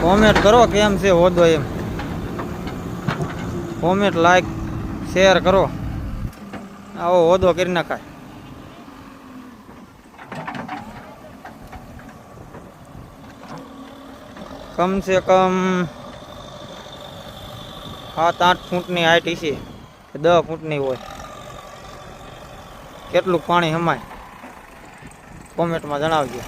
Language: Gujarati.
કોમેન્ટ કરો કેમ છે હોદો એમ. કોમેન્ટ લાઈક શેર કરો. આવો હોદો કરી નાખાય. કમ સે કમ 7-8 ફૂટની હાઈટ છે, 10 ફૂટની હોય. કેટલું પાણી હમાય કોમેન્ટમાં જણાવજો.